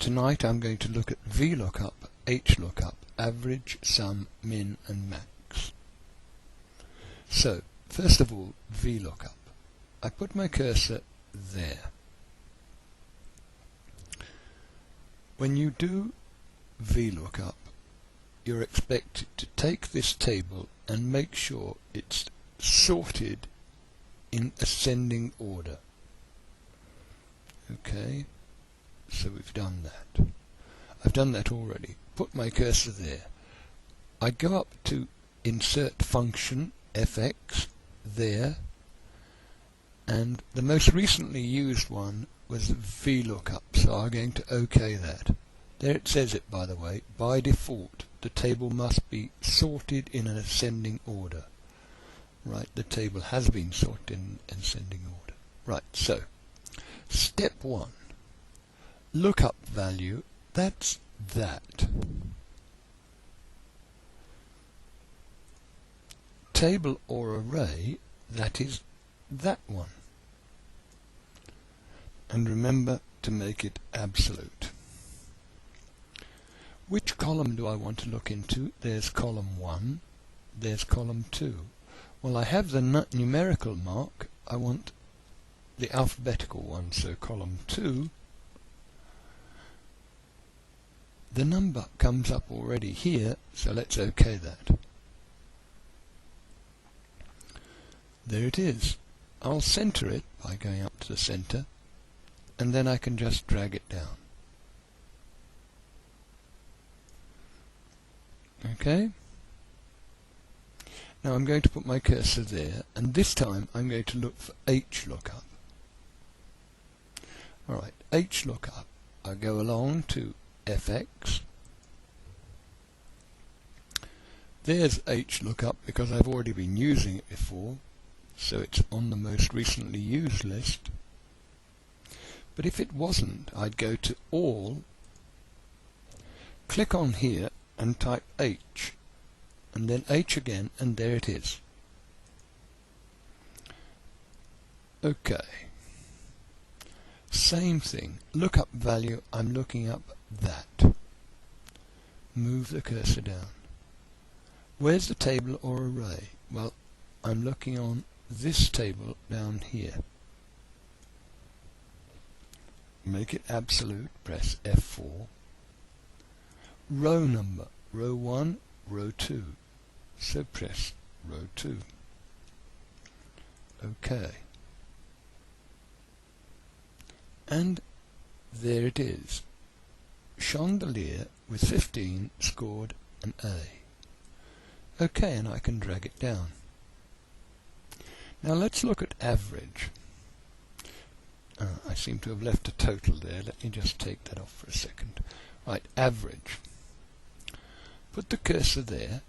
Tonight I'm going to look at Vlookup, HLookup, average, sum, min and max. So, first of all, Vlookup. I put my cursor there. When you do Vlookup, you're expected to take this table and make sure it's sorted in ascending order. Okay, so we've done that. I've done that already. Put my cursor there. I go up to Insert Function, FX, there, and the most recently used one was Vlookup, so I'm going to OK that. There it says it, by the way. By default, the table must be sorted in an ascending order. Right, the table has been sorted in ascending order. Right, so, step 1. Lookup value, that's that. Table or array, that is that one. And remember to make it absolute. Which column do I want to look into? There's column 1, there's column 2. Well, I have the numerical mark, I want the alphabetical one, so column 2. The number comes up already here, so let's OK that. There it is. I'll center it by going up to the center, and then I can just drag it down. Okay? Now I'm going to put my cursor there, and this time I'm going to look for HLookup. Alright, HLookup. I go along to FX. There's HLookup because I've already been using it before, so it's on the most recently used list. But if it wasn't, I'd go to All, click on here and type H, and then H again, and there it is. OK. Same thing. Lookup value, I'm looking up that. Move the cursor down. Where's the table or array? Well, I'm looking on this table down here. Make it absolute, press F4. Row number, row 1, row 2. So press row 2. OK. And there it is. Chandelier with 15 scored an A. OK, and I can drag it down. Now let's look at average. I seem to have left a total there. Let me just take that off for a second. Right, average. Put the cursor there.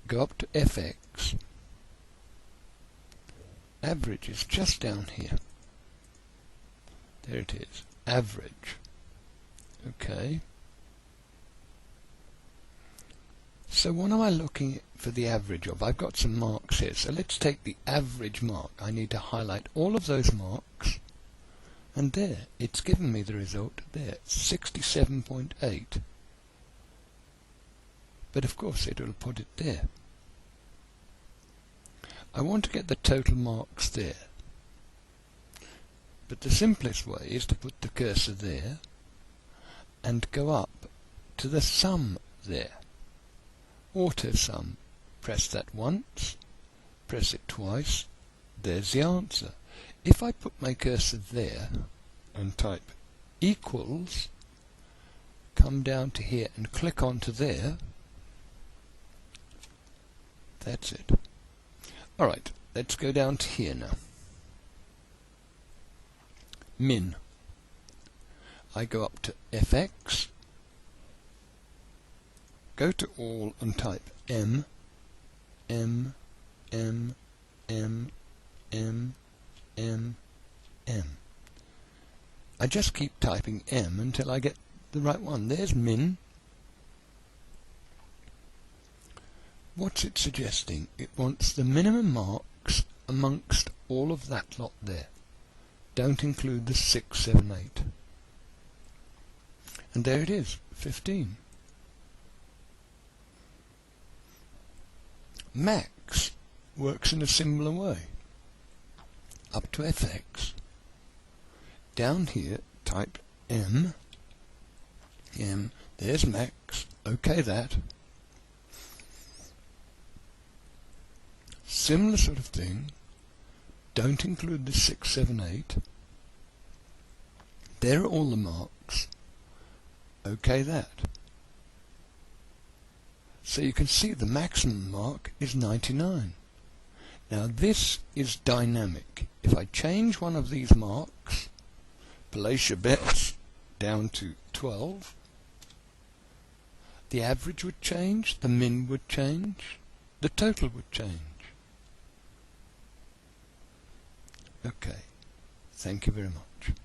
Go up to FX. Average is just down here. There it is. Average. OK. So what am I looking for the average of? I've got some marks here. So let's take the average mark. I need to highlight all of those marks. And there, it's given me the result there, 67.8. But of course it will put it there. I want to get the total marks there. But the simplest way is to put the cursor there and go up to the sum there. Auto sum. Press that once, press it twice, there's the answer. If I put my cursor there and type equals, come down to here and click onto there, that's it. Alright, let's go down to here now. Min. I go up to FX, go to All and type M, M, M, M, M, M, M. I just keep typing M until I get the right one. There's min. What's it suggesting? It wants the minimum marks amongst all of that lot there. Don't include the 6, 7, 8. and there it is, 15. Max works in a similar way. Up to fx. Down here, type m. There's max. OK that. Similar sort of thing. Don't include the 6, 7, 8. There are all the marks. OK that. So you can see the maximum mark is 99. Now this is dynamic. If I change one of these marks, place your bets down to 12, the average would change, the min would change, the total would change. Okay, thank you very much.